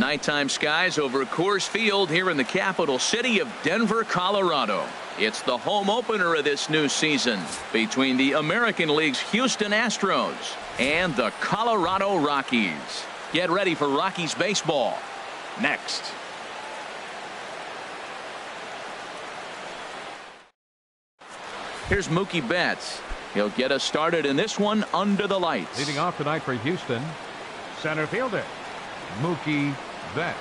Nighttime skies over Coors Field here in the capital city of Denver, Colorado. It's the home opener of this new season between the American League's Houston Astros and the Colorado Rockies. Get ready for Rockies baseball next. Here's Mookie Betts. He'll get us started in this one under the lights. Leading off tonight for Houston, center fielder Mookie Betts.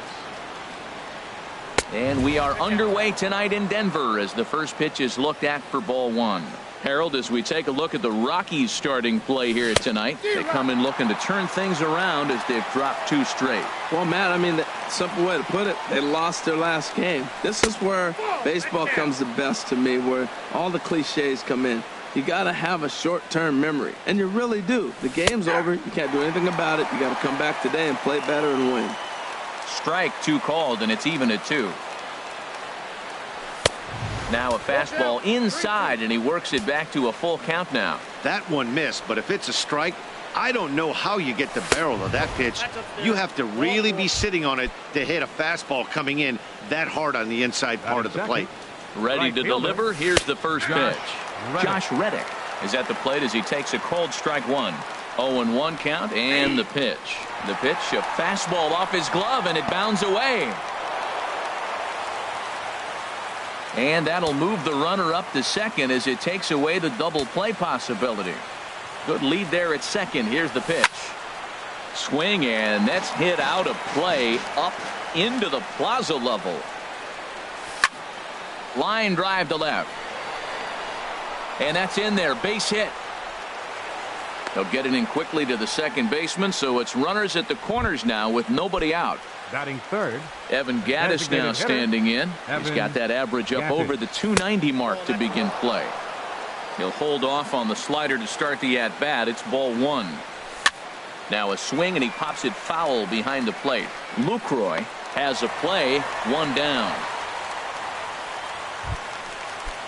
And we are underway tonight in Denver as the first pitch is looked at for ball one. Harold, as we take a look at the Rockies starting play here tonight, they come in looking to turn things around as they've dropped 2 straight. Well, Matt, I mean, the simple way to put it, they lost their last game. This is where baseball comes the best to me, where all the cliches come in. You got to have a short-term memory, and you really do. The game's over. You can't do anything about it. You got to come back today and play better and win. Strike 2 called, and it's even at 2. Now a fastball inside, and he works it back to a full count now. That one missed, but if it's a strike, I don't know how you get the barrel of that pitch. You have to really be sitting on it to hit a fastball coming in that hard on the inside part of the plate. Ready to deliver. Here's the first pitch. Josh Reddick is at the plate as he takes a cold strike 1. 0-1 count, and the pitch. The pitch, a fastball off his glove, and it bounds away. And that'll move the runner up to second as it takes away the double play possibility. Good lead there at second. Here's the pitch. Swing, and that's hit out of play up into the plaza level. Line drive to left. And that's in there. Base hit. They'll get it in quickly to the second baseman, so it's runners at the corners now with nobody out. Batting third, Evan Gattis now standing in. He's got that average up over the 290 mark to begin play. He'll hold off on the slider to start the at-bat. It's ball 1. Now a swing, and he pops it foul behind the plate. Lucroy has a play, 1 down.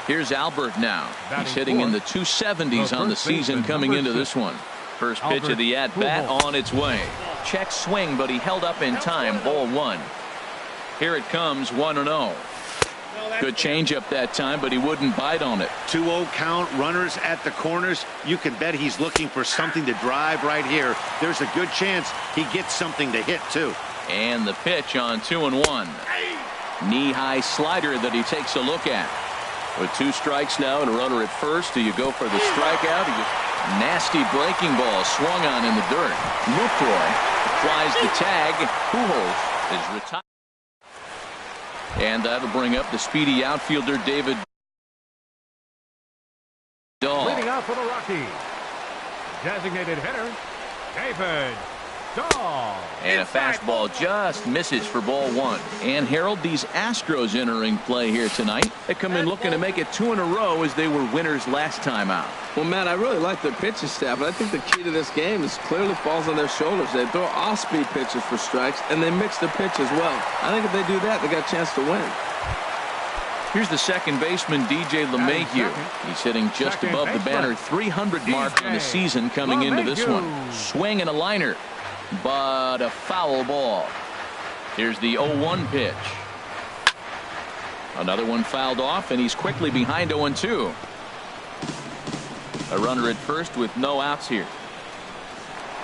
Here's Albert now. He's hitting in the 270s on the season coming into this one. First pitch of the at-bat on its way. Check swing, but he held up in time. Ball 1. Here it comes, 1-0. Good changeup that time, but he wouldn't bite on it. 2-0 count, runners at the corners. You can bet he's looking for something to drive right here. There's a good chance he gets something to hit, too. And the pitch on 2-1. Knee-high slider that he takes a look at. With 2 strikes now and a runner at first, do you go for the strikeout? Nasty breaking ball swung on in the dirt. Lucroy applies the tag. Pujols is retired. And that'll bring up the speedy outfielder David Dahl. Leading out for the Rockies, designated hitter David Dahl. And a fastball just misses for ball 1. And Harold, these Astros entering play here tonight. They come in looking to make it 2 in a row as they were winners last time out. Well, Matt, I really like their pitching staff, but I think the key to this game is clearly falls on their shoulders. They throw off-speed pitches for strikes, and they mix their pitch as well. I think if they do that, they got a chance to win. Here's the second baseman, DJ LeMahieu. He's hitting just above the banner 300 mark in the season coming into this one. Swing and a liner, but a foul ball. Here's the 0-1 pitch. Another one fouled off, and he's quickly behind 0-2. A runner at first with no outs here.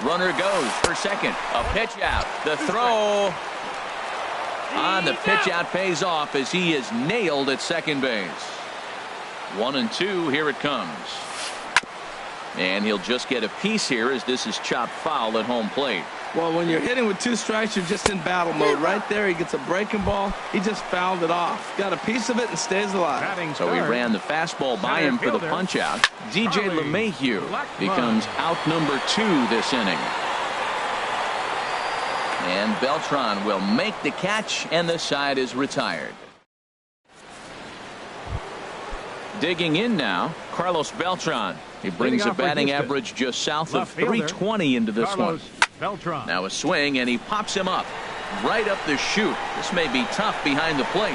Runner goes for second. A pitch out. The throw on the pitch out pays off as he is nailed at second base. 1-2. Here it comes. And he'll just get a piece here as this is chopped foul at home plate. Well, when you're hitting with 2 strikes, you're just in battle mode. Right there, he gets a breaking ball. He just fouled it off. Got a piece of it and stays alive. So he ran the fastball by him for the punch out. DJ LeMahieu becomes out number 2 this inning. And Beltran will make the catch, and the side is retired. Digging in now, Carlos Beltran. He brings a batting average just south of 320 into this one. Now a swing, and he pops him up right up the chute. This may be tough behind the plate,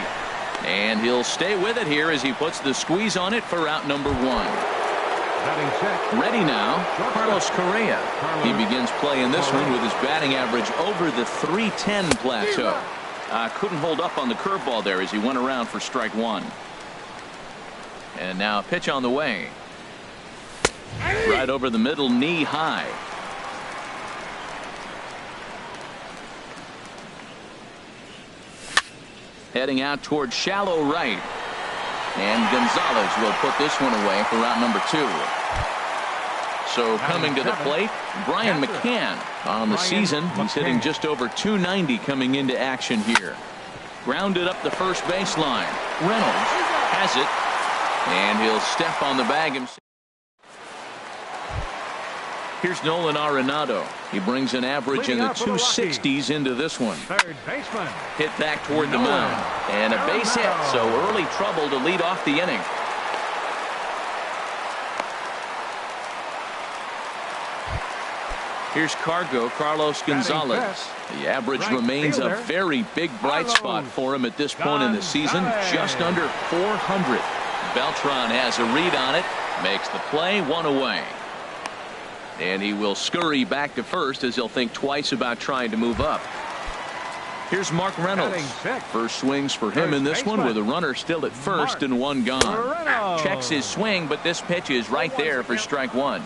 and he'll stay with it here as he puts the squeeze on it for out number 1. Batting set. Ready now, Carlos Correa. He begins playing this one with his batting average over the 310 plateau. Couldn't hold up on the curveball there as he went around for strike one. And now a pitch on the way. Right over the middle, knee high. Heading out toward shallow right. And Gonzalez will put this one away for route number 2. So coming to the plate, Brian McCann. On the season, he's hitting just over 290 coming into action here. Grounded up the first baseline. Reynolds has it. And he'll step on the bag himself. Here's Nolan Arenado. He brings an average in the 260s into this one. Third baseman. Hit back toward the mound. And a base hit, so early trouble to lead off the inning. Here's Carlos Gonzalez. The average remains a very big bright spot for him at this point in the season, just under 400. Beltran has a read on it, makes the play, one away. And he will scurry back to first as he'll think twice about trying to move up. Here's Mark Reynolds. First swings for him in this one with a runner still at first and one gone. Checks his swing, but this pitch is right there for strike one.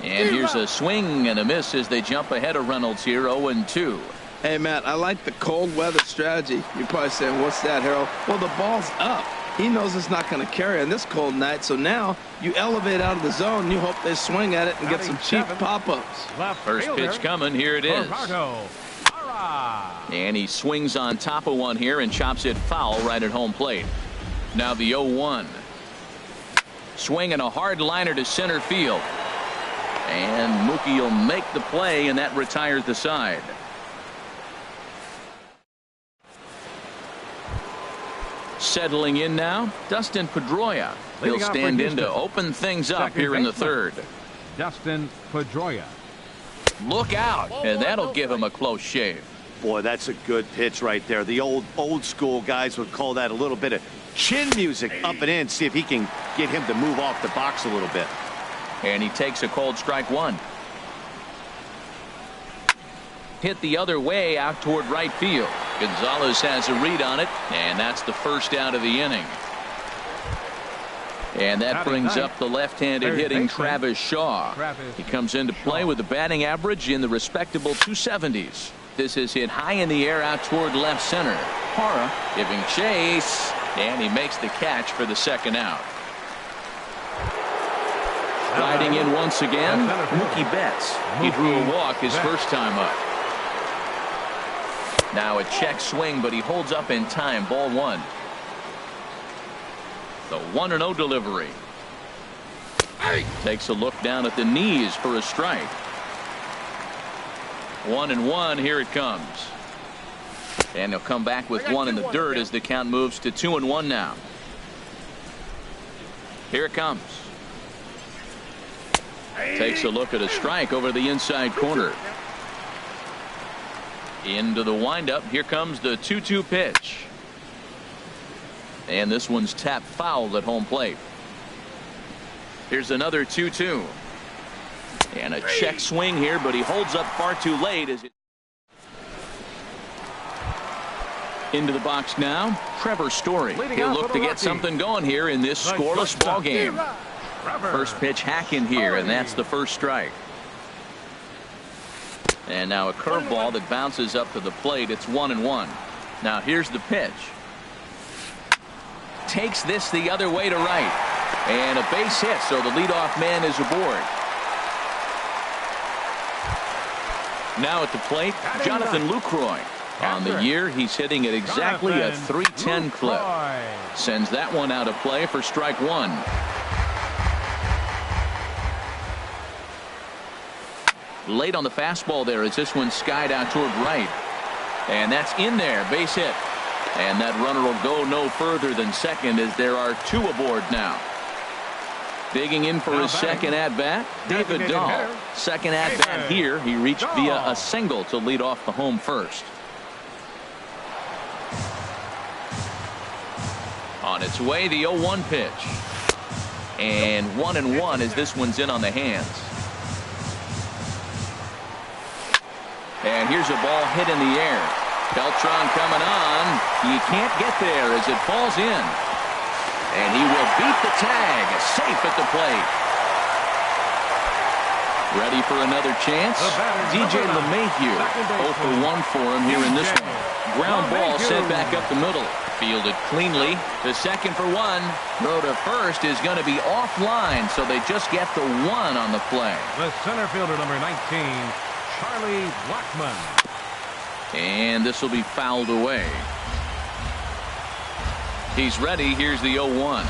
And here's a swing and a miss as they jump ahead of Reynolds here, 0-2. Hey, Matt, I like the cold weather strategy. You're probably saying, what's that, Harold? Well, the ball's up. He knows it's not going to carry on this cold night, so now you elevate out of the zone. You hope they swing at it and get some cheap pop-ups. First pitch coming. Here it is. And he swings on top of one here and chops it foul right at home plate. Now the 0-1. Swinging a hard liner to center field. And Mookie will make the play, and that retires the side. Settling in now, Dustin Pedroia. He'll stand in to open things up here in the third. Dustin Pedroia. Look out, and that'll give him a close shave. Boy, that's a good pitch right there. The old school guys would call that a little bit of chin music up and in. See if he can get him to move off the box a little bit. And he takes a cold strike one. Hit the other way out toward right field. Gonzalez has a read on it, and that's the first out of the inning. And that brings up the left-handed hitting Travis Shaw. He comes into play with a batting average in the respectable 270s. This is hit high in the air out toward left center. Hara giving chase, and he makes the catch for the second out. Riding in once again, Mookie Betts. He drew a walk his first time up. Now a check swing, but he holds up in time. Ball one. The 1-0 delivery. Takes a look down at the knees for a strike. 1-1. Here it comes. And he'll come back with one in the dirt as the count moves to 2-1 now. Here it comes. Takes a look at a strike over the inside corner. Into the windup. Here comes the 2-2 pitch. And this one's tapped foul at home plate. Here's another 2-2. And a check swing here, but he holds up far too late as it. Into the box now, Trevor Story. He'll look to get something going here in this scoreless ball game. First pitch hack in here, and that's the first strike. And now a curveball that bounces up to the plate. It's 1-1. Now here's the pitch. Takes this the other way to right. And a base hit, so the leadoff man is aboard. Now at the plate, Jonathan Lucroy. On the year, he's hitting at exactly a .310 clip. Sends that one out of play for strike one. Late on the fastball there as this one skied out toward right. And that's in there. Base hit. And that runner will go no further than second as there are two aboard now. Digging in for his second at-bat, David Dahl. Second at-bat here. He reached via a single to lead off the home first. On its way, the 0-1 pitch. And 1-1 as this one's in on the hands. And here's a ball hit in the air. Beltran coming on. He can't get there as it falls in. And he will beat the tag. Safe at the plate. Ready for another chance? DJ LeMahieu. 0 for 1 for him here in this one. Ground ball sent back up the middle. Fielded cleanly. The second for 1. Throw to first is going to be offline, so they just get the 1 on the play. The center fielder, number 19, Charlie Blackmon. And this will be fouled away. He's ready. Here's the 0-1.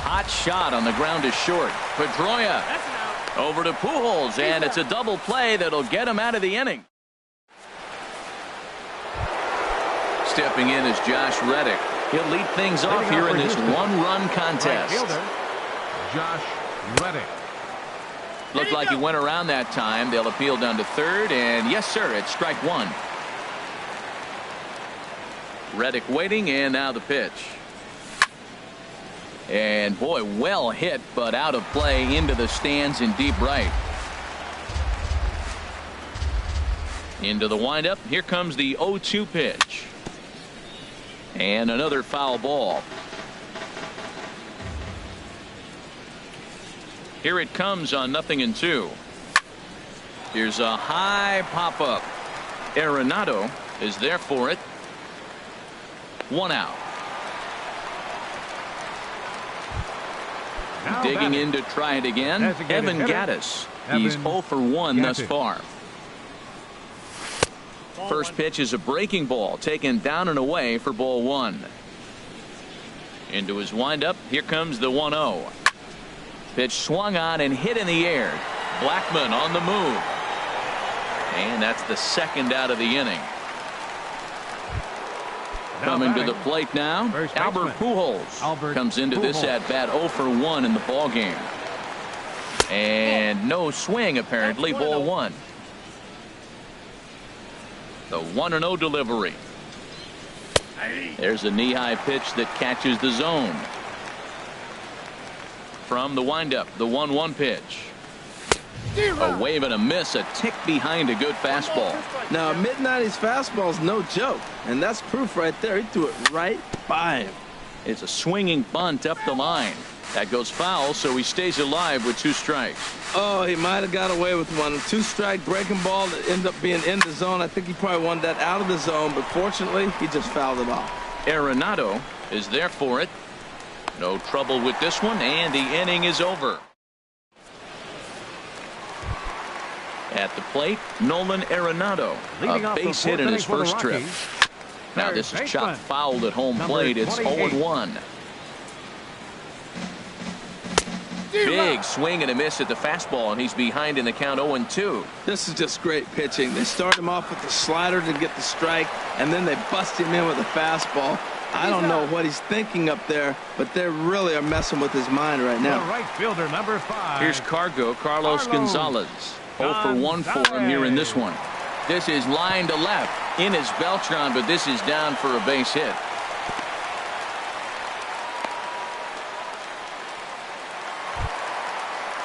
Hot shot on the ground is short. Pedroia over to Pujols, and it's a double play that'll get him out of the inning. Stepping in is Josh Reddick. He'll lead things off here in this one-run contest. Josh Reddick. Looked like he went around that time. They'll appeal down to third, and yes, sir, it's strike 1. Reddick waiting, and now the pitch. And boy, well hit, but out of play into the stands in deep right. Into the windup. Here comes the 0-2 pitch. And another foul ball. Here it comes on 0-2. Here's a high pop-up. Arenado is there for it. 1 out. Now Digging batting. in to try it again. Designated Evan hitter. Gattis. He's Evan 0 for 1 thus Gattis. far. First pitch is a breaking ball taken down and away for ball 1. Into his windup. Here comes the 1-0. Pitch swung on and hit in the air. Blackmon on the move. And that's the second out of the inning. Coming to the plate now, First Albert baseman. Pujols Albert comes into this Pujols. at bat 0 for 1 in the ball game. And no swing apparently. Ball 1. The 1-0 delivery. There's a knee-high pitch that catches the zone. From the windup, the 1-1 pitch. A wave and a miss, a tick behind a good fastball. Now, mid-90s fastball is no joke, and that's proof right there. He threw it right by him. It's a swinging bunt up the line. That goes foul, so he stays alive with 2 strikes. Oh, he might have got away with one. 2-strike breaking ball that ended up being in the zone. I think he probably wanted that out of the zone, but fortunately, he just fouled it off. Arenado is there for it. No trouble with this one, and the inning is over. At the plate, Nolan Arenado, Leading a off the base fourth hit in inning his for the first trip. Rockies. Now Third this is baseman, chopped fouled at home number plate. It's 28. 0-1. Big swing and a miss at the fastball, and he's behind in the count 0-2. This is just great pitching. They start him off with the slider to get the strike, and then they bust him in with a fastball. I don't know what he's thinking up there, but they really are messing with his mind right The now. right fielder, number 5. Here's Carlos Gonzalez. 0 for 1 for him here in this one. This is line to left. In is Beltran, but this is down for a base hit.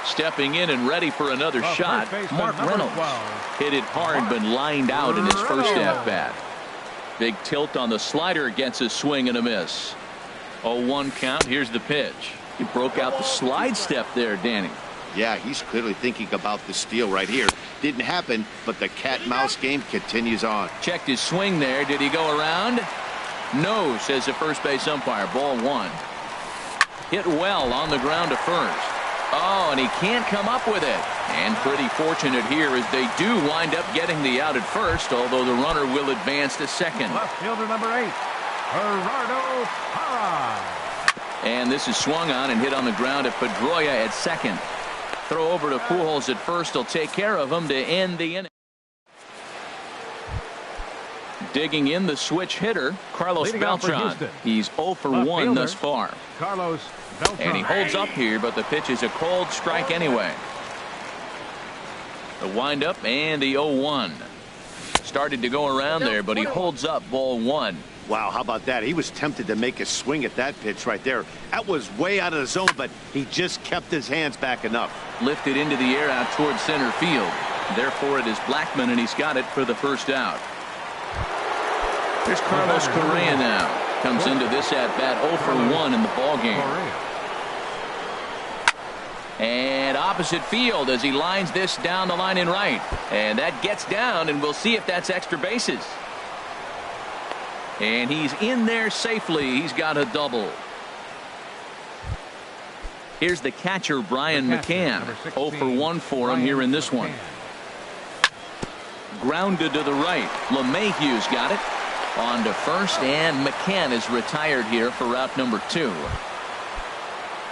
Stepping in and ready for another The shot, first baseman, Mark number Reynolds. 12. Hit it hard, but lined out in his first Reynolds. at-bat. Big tilt on the slider, gets a swing and a miss. 0-1 count. Here's the pitch. He broke out the slide step there, Danny. Yeah, he's clearly thinking about the steal right here. Didn't happen, but the cat-mouse game continues on. Checked his swing there. Did he go around? No, says the first base umpire. Ball 1. Hit well on the ground to first. Oh, and he can't come up with it. And pretty fortunate here as they do wind up getting the out at first, although the runner will advance to second. Left fielder, number 8, Gerardo Parra. And this is swung on and hit on the ground at Pedroia at second. Throw over to Pujols at first. He'll take care of him to end the inning. Digging in the switch hitter, Carlos Leading off for Beltran. Houston. He's 0 for Left 1 fielder, thus far. Carlos Beltran. And he holds up here, but the pitch is a cold strike anyway. The windup and the 0-1. Started to go around there, but he holds up. Ball 1. Wow, how about that? He was tempted to make a swing at that pitch right there. That was way out of the zone, but he just kept his hands back enough. Lifted into the air out towards center field. Therefore, it is Blackmon, and he's got it for the first out. Here's Carlos Correa now. Comes into this at-bat 0 for 1 in the ballgame. And opposite field as he lines this down the line in right. And that gets down, and we'll see if that's extra bases. And he's in there safely. He's got a double. Here's the catcher, Brian McCann. 0 for 1 for him here in this one. Grounded to the right. LeMahieu's got it. On to first, and McCann is retired here for route number 2.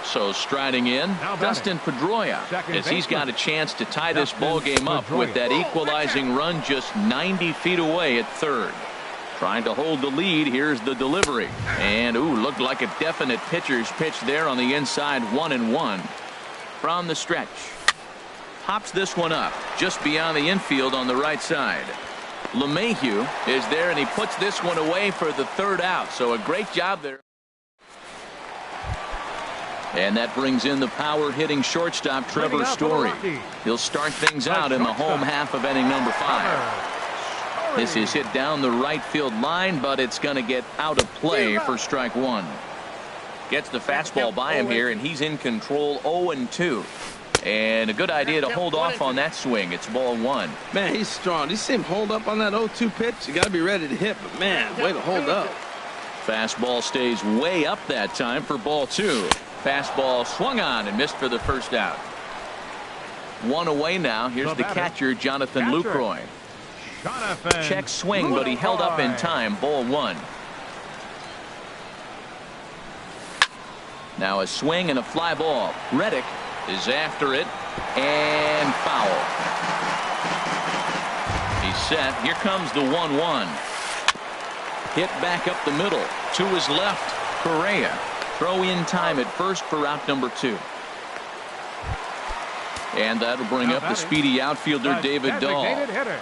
So striding in, Dustin Pedroia, as he's got a chance to tie this ball game up with that equalizing run just 90 feet away at third. Trying to hold the lead. Here's the delivery. And, looked like a definite pitcher's pitch there on the inside. 1-1 from the stretch. Pops this one up just beyond the infield on the right side. LeMahieu is there, and he puts this one away for the third out. So a great job there. And that brings in the power-hitting shortstop, Trevor Story. He'll start things out in the home half of inning number 5. This is hit down the right field line, but it's going to get out of play for strike 1. Gets the fastball by him here, and he's in control. 0-2. And a good idea to hold off on that swing. It's ball 1. Man, he's strong. You see him hold up on that 0-2 pitch? You got to be ready to hit, but man, way to hold up. Fastball stays way up that time for ball 2. Fastball swung on and missed for the first out. 1 away now. Here's the catcher, Jonathan Lucroy. Check swing, but he held up in time. Ball 1. Now a swing and a fly ball. Reddick is after it, and foul. He's set. Here comes the 1-1. Hit back up the middle. To his left, Correa. Throw in time at first for out number 2. And that'll bring up the speedy outfielder David Dahl.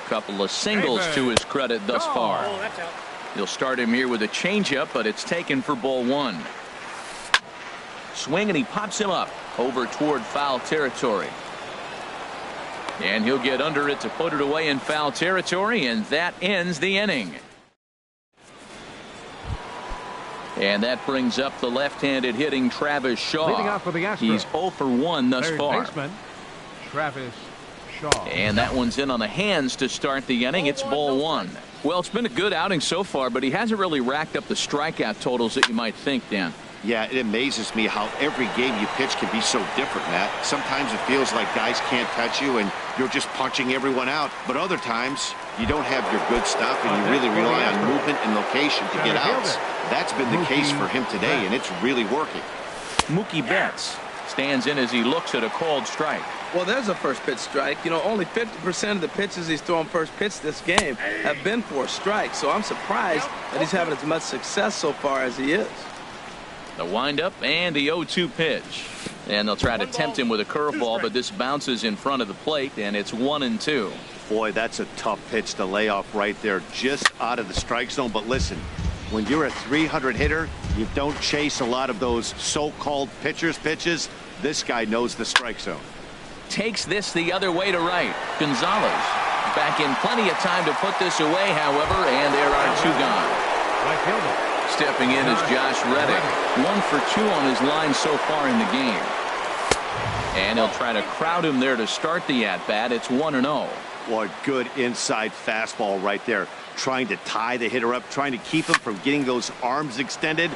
Couple of singles to his credit thus far. He'll start him here with a changeup, but it's taken for ball 1. Swing, and he pops him up over toward foul territory. And he'll get under it to put it away in foul territory, and that ends the inning. And that brings up the left-handed hitting Travis Shaw. He's 0 for 1 thus far. Travis Shaw. And that one's in on the hands to start the inning. It's ball 1. Well, it's been a good outing so far, but he hasn't really racked up the strikeout totals that you might think, Dan. Yeah, it amazes me how every game you pitch can be so different, Matt. Sometimes it feels like guys can't touch you and you're just punching everyone out. But other times you don't have your good stuff and you really rely on movement and location to get outs. That's been the case for him today, and it's really working. Mookie Betts stands in as he looks at a called strike. Well, there's a first pitch strike. You know, only 50% of the pitches he's throwing first pitch this game have been for a strike. So I'm surprised that he's having as much success so far as he is. The windup and the 0-2 pitch. And they'll try to tempt him with a curveball, but this bounces in front of the plate, and it's 1-2. Boy, that's a tough pitch to lay off right there, just out of the strike zone. But listen, when you're a 300 hitter, you don't chase a lot of those so-called pitcher's pitches. This guy knows the strike zone. Takes this the other way to right. Gonzalez back in plenty of time to put this away, however, and there are 2 gone. Stepping in is Josh Reddick. 1 for 2 on his line so far in the game. And he'll try to crowd him there to start the at-bat. It's 1-0. Boy, good inside fastball right there. Trying to tie the hitter up, trying to keep him from getting those arms extended.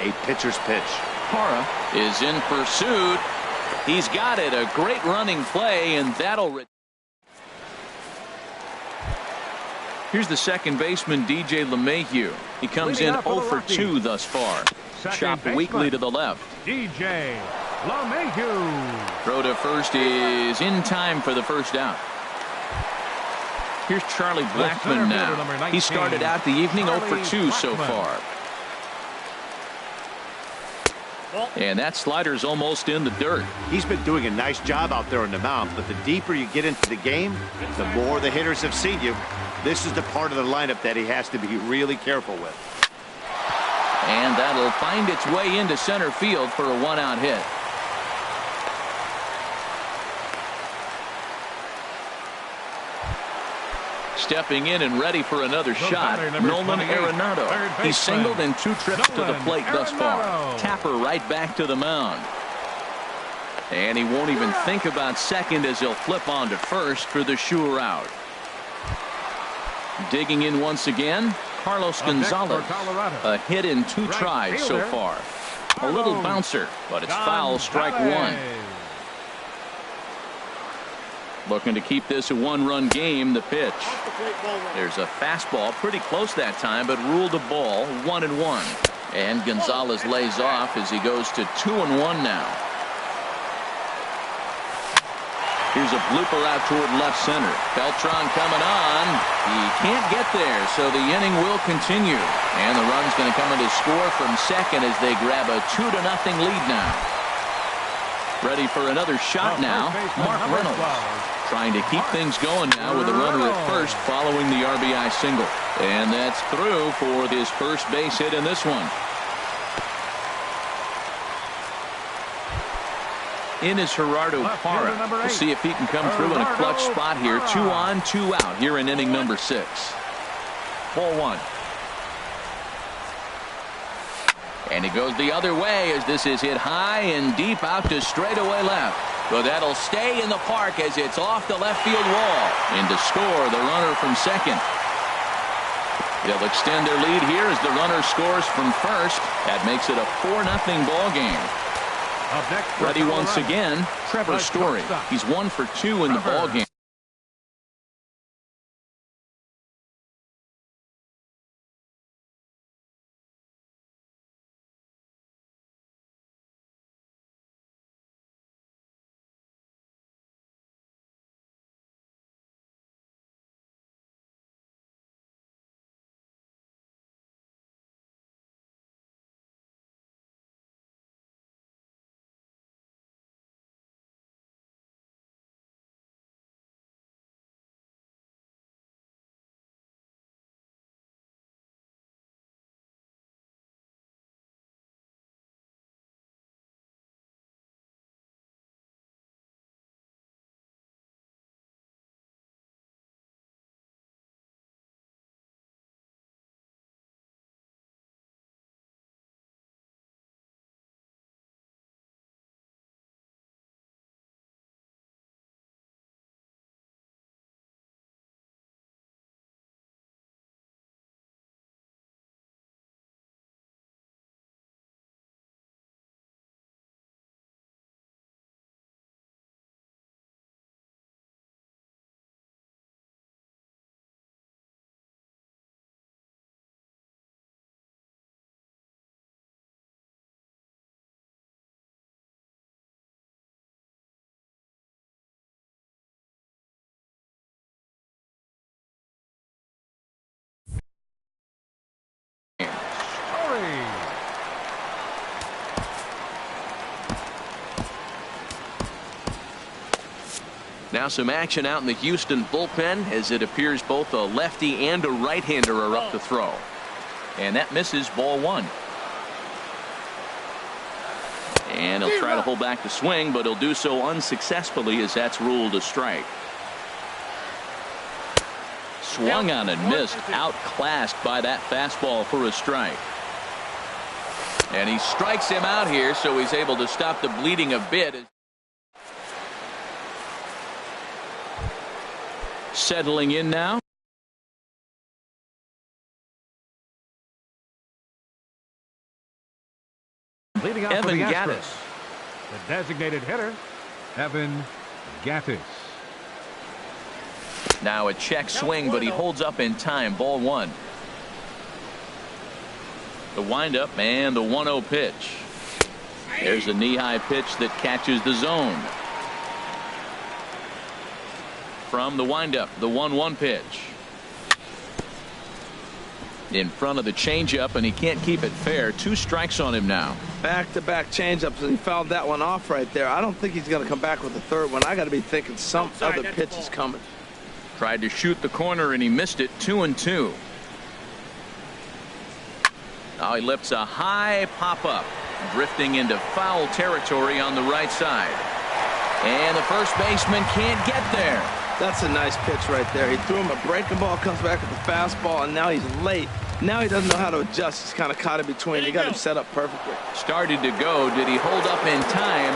A pitcher's pitch. Hara is in pursuit. He's got it. A great running play, and that'll... Here's the second baseman, DJ LeMahieu. He comes in 0 for 2 thus far. Chopped weakly to the left. DJ LeMahieu. Throw to first is in time for the first out. Here's Charlie Blackmon now. He started out the evening 0 for 2 so far. And that slider's almost in the dirt. He's been doing a nice job out there on the mound, but the deeper you get into the game, the more the hitters have seen you. This is the part of the lineup that he has to be really careful with. And that'll find its way into center field for a one-out hit. Stepping in and ready for another shot, Nolan Arenado. He's singled in 2 trips to the plate thus far. Tapper right back to the mound. And he won't even think about second as he'll flip on to first for the sure out. Digging in once again, Carlos Gonzalez. A hit in 2 tries so far. A little bouncer, but it's foul, strike 1. Looking to keep this a 1-run game. The pitch. There's a fastball pretty close that time, but ruled a ball, 1-1. And Gonzalez lays off as he goes to 2-1 now. Here's a blooper out toward left center. Beltran coming on. He can't get there, so the inning will continue. And the run's going to come in to score from second as they grab a 2-0 lead now. Ready for another shot now, Mark Reynolds. Trying to keep things going now with a runner at first following the RBI single. And that's through for his first base hit in this one. In is Gerardo Parra. We'll see if he can come through in a clutch spot here. 2 on, 2 out here in inning number 6. Ball 1. And he goes the other way as this is hit high and deep out to straightaway left. But that'll stay in the park as it's off the left field wall. And to score, the runner from second. They'll extend their lead here as the runner scores from first. That makes it a 4-0 ball game. Ready once again, Trevor Story. He's 1 for 2 in the ball game. Now some action out in the Houston bullpen as it appears both a lefty and a right-hander are up to throw. And that misses, ball 1. And he'll try to hold back the swing, but he'll do so unsuccessfully as that's ruled a strike. Swung on and missed, outclassed by that fastball for a strike. And he strikes him out here, so he's able to stop the bleeding a bit. Settling in now. Leading off Evan for the Gattis. Astros, the designated hitter, Evan Gattis. Now a check swing, but he holds up in time. Ball 1. The windup and the 1-0 pitch. There's a knee-high pitch that catches the zone. From the windup, the 1-1 pitch. In front of the changeup, and he can't keep it fair. 2 strikes on him now. Back-to-back changeups, and he fouled that one off right there. I don't think he's going to come back with the third one. I got to be thinking some other pitch is coming. Tried to shoot the corner, and he missed it. 2-2. Now he lifts a high pop-up, drifting into foul territory on the right side. And the first baseman can't get there. That's a nice pitch right there. He threw him a breaking ball, comes back with a fastball, and now he's late. Now he doesn't know how to adjust. He's kind of caught in between. You got him set up perfectly. Started to go. Did he hold up in time?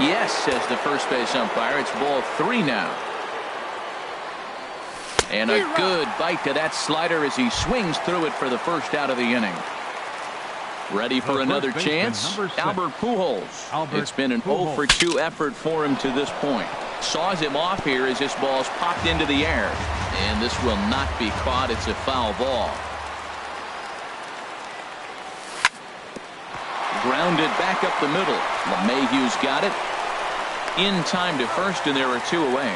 Yes, says the first base umpire. It's ball 3 now. And a good bite to that slider as he swings through it for the first out of the inning. Ready for another chance? Albert Pujols. It's been an 0 for 2 effort for him to this point. Saws him off here as this ball's popped into the air. And this will not be caught. It's a foul ball. Grounded back up the middle. LeMahieu's got it. In time to first, and there are 2 away.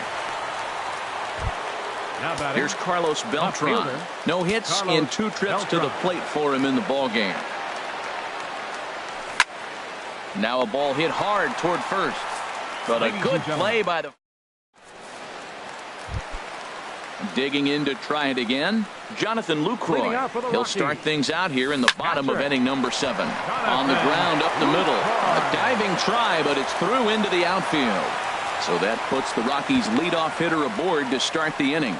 Here's Carlos Beltran. No hits in 2 trips to the plate for him in the ball game. Now a ball hit hard toward first. But a good play by the... Digging in to try it again, Jonathan Lucroy. He'll start things out here in the bottom of inning number 7. On the ground up the middle. A diving try, but it's through into the outfield. So that puts the Rockies' leadoff hitter aboard to start the inning.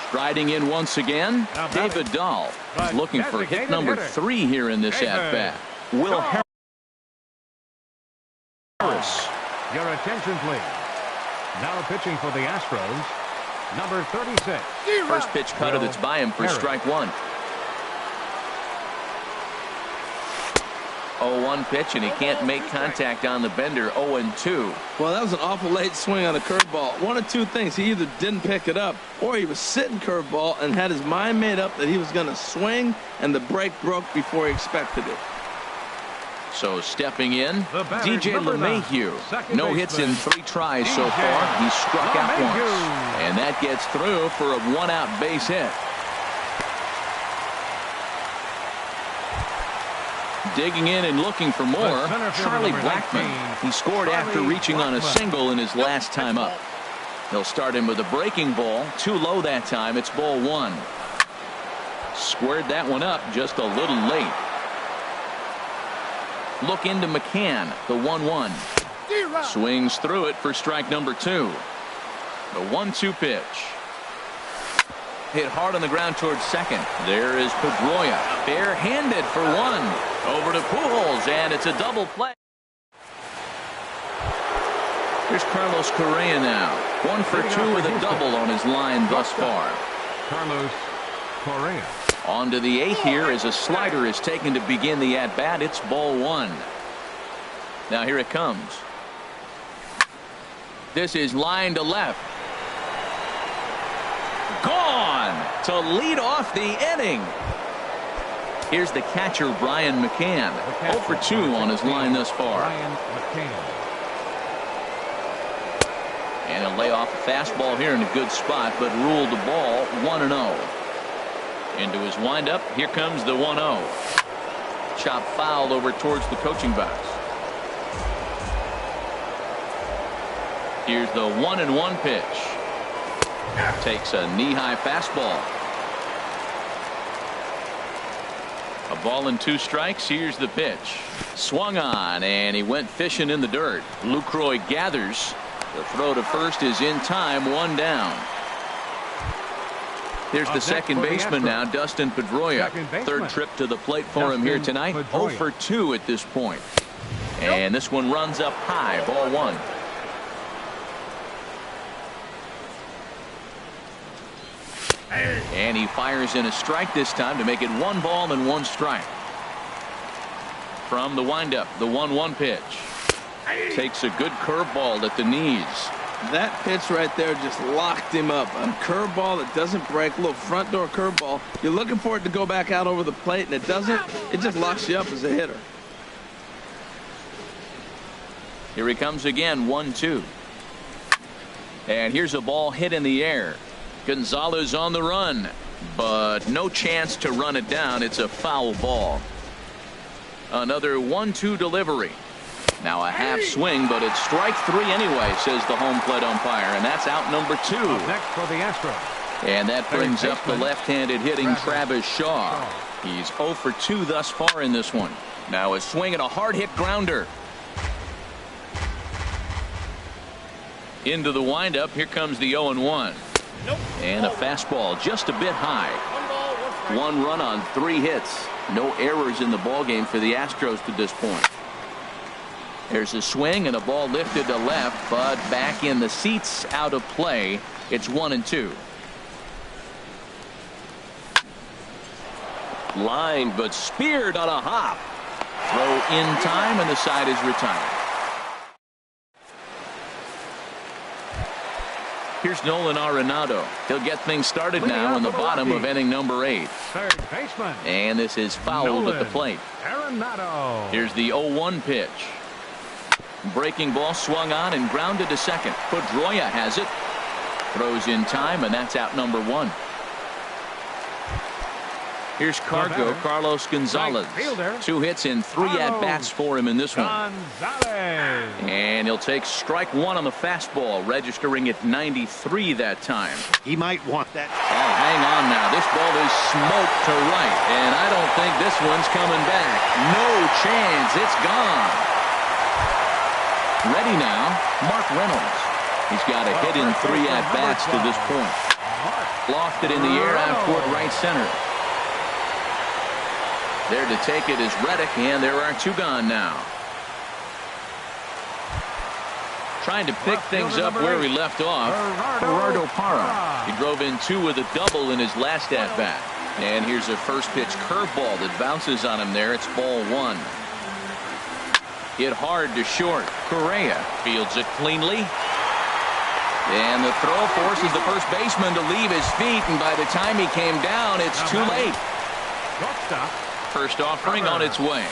Striding in once again, David Dahl. He's looking for hit number 3 here in this at-bat. Will Harris. Your attention, please. Now pitching for the Astros, number 36. First pitch cutter that's by him for strike 1. 0-1 pitch, and he can't make contact on the bender. 0-2. Well, that was an awful late swing on a curveball. One of 2 things. He either didn't pick it up, or he was sitting curveball and had his mind made up that he was going to swing, and the break broke before he expected it. So stepping in, DJ LeMahieu. No hits in 3 tries so far. He struck out once. And that gets through for a 1-out base hit. Digging in and looking for more, Charlie Blackmon. He scored after reaching on a single in his last time up. They'll start him with a breaking ball. Too low that time. It's ball 1. Squared that one up just a little late. Look into McCann, the 1-1. Swings through it for strike number 2. The 1-2 pitch. Hit hard on the ground towards second. There is Pedroia. Barehanded for 1. Over to Pujols, and it's a double play. Here's Carlos Correa now. 1 for 2 with a double on his line thus far. Carlos Correa. On to the 8th here as a slider is taken to begin the at-bat. It's ball 1. Now here it comes. This is line to left. Gone to lead off the inning. Here's the catcher, Brian McCann. 0 for 2 on his line thus far. And he'll lay off a fastball here in a good spot, but ruled the ball 1-0. Into his windup, here comes the 1-0. Chop foul over towards the coaching box. Here's the 1-1 pitch. Takes a knee-high fastball. A ball and 2 strikes. Here's the pitch. Swung on, and he went fishing in the dirt. Lucroy gathers. The throw to first is in time. 1 down. Here's the second baseman now, Dustin Pedroia. 3rd trip to the plate for him here tonight. 0 for 2 at this point. And this one runs up high. Ball 1. And he fires in a strike this time to make it 1 ball and 1 strike. From the windup, the 1-1 pitch. Takes a good curveball at the knees. That pitch right there just locked him up. A curveball that doesn't break, a little front door curveball. You're looking for it to go back out over the plate, and it doesn't. It just locks you up as a hitter. Here he comes again, 1-2. And here's a ball hit in the air. Gonzalez on the run, but no chance to run it down. It's a foul ball. Another 1-2 delivery. Now a half swing, but it's strike 3 anyway, says the home plate umpire, and that's out number 2. Next for the Astros, And that brings up the left-handed hitting Travis Shaw. He's 0 for 2 thus far in this one. Now a swing and a hard hit grounder. Into the windup. Here comes the 0-1. And a fastball just a bit high. 1 run on 3 hits. No errors in the ballgame for the Astros to this point. There's a swing and a ball lifted to left, but back in the seats, out of play. It's 1-2. Line, but speared on a hop. Throw in time, and the side is retired. Here's Nolan Arenado. He'll get things started now in the bottom of inning number 8. Third baseman. And this is fouled at the plate. Arenado. Here's the 0-1 pitch. Breaking ball swung on and grounded to second. Pedroia has it. Throws in time, and that's out number 1. Here's Cargo, Carlos Gonzalez. Right 2 hits and 3 at-bats for him in this one. Gonzalez. And he'll take strike 1 on the fastball, registering at 93 that time. He might want that. Oh, hang on now. This ball is smoked to right, and I don't think this one's coming back. No chance. It's gone. Ready now, Mark Reynolds. He's got a hit in 3 at-bats to this point. Lofted in the air out toward right center. There to take it is Reddick, and there are 2 gone now. Trying to pick things up where we left off. Gerardo Parra. He drove in 2 with a double in his last at-bat. And here's a first pitch curveball that bounces on him there. It's ball 1. Hit hard to short. Correa fields it cleanly. And the throw forces the first baseman to leave his feet, and by the time he came down, it's too late. First offering on its way.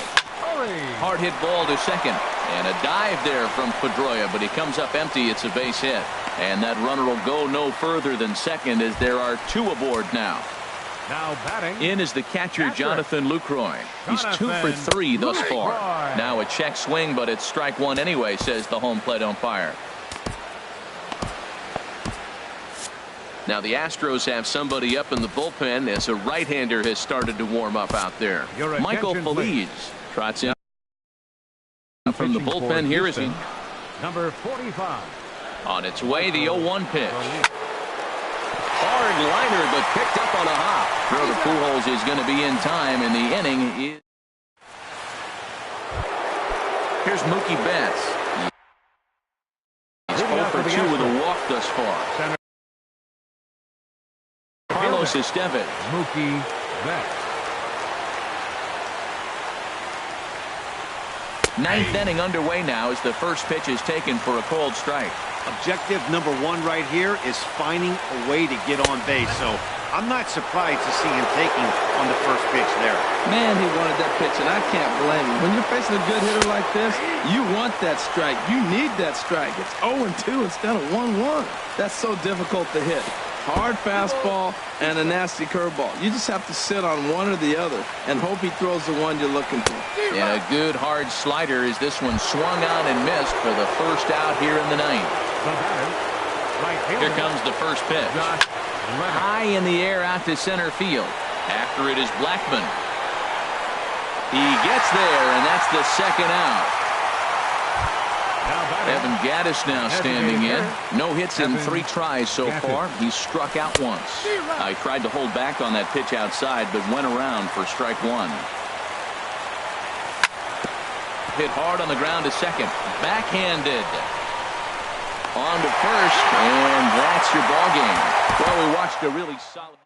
Hard hit ball to second, and a dive there from Pedroia, but he comes up empty. It's a base hit, and that runner will go no further than second as there are 2 aboard now. Now batting. In is the catcher Jonathan Lucroy. He's 2 for 3 thus far. Now a check swing, but it's strike 1 anyway, says the home plate umpire. Now the Astros have somebody up in the bullpen as a right-hander has started to warm up out there. Michael Feliz trots in from the bullpen. Here is he. Number 45. On its way, the 0-1 pitch. Hard liner, but picked up on a hop. Throw to Pujols is going to be in time, and the inning is. Here's Mookie Betts. He's 0 for 2 with a walk thus far. Carlos Estevez. Mookie Betts. 9th inning underway now as the first pitch is taken for a cold strike. Objective number 1 right here is finding a way to get on base. So I'm not surprised to see him taking on the first pitch there. Man, he wanted that pitch, and I can't blame him. When you're facing a good hitter like this, you want that strike. You need that strike. It's 0-2 instead of 1-1. That's so difficult to hit. Hard fastball and a nasty curveball. You just have to sit on one or the other and hope he throws the one you're looking for. And a good hard slider as this one swung on and missed for the first out here in the 9th. Here comes the first pitch. High in the air out to center field. After it is Blackman. He gets there, and that's the second out. Evan Gaddis now standing in. No hits in 3 tries so far. He's struck out once. He tried to hold back on that pitch outside, but went around for strike 1. Hit hard on the ground to second. Backhanded. On to first, and that's your ball game. Well, we watched a really solid.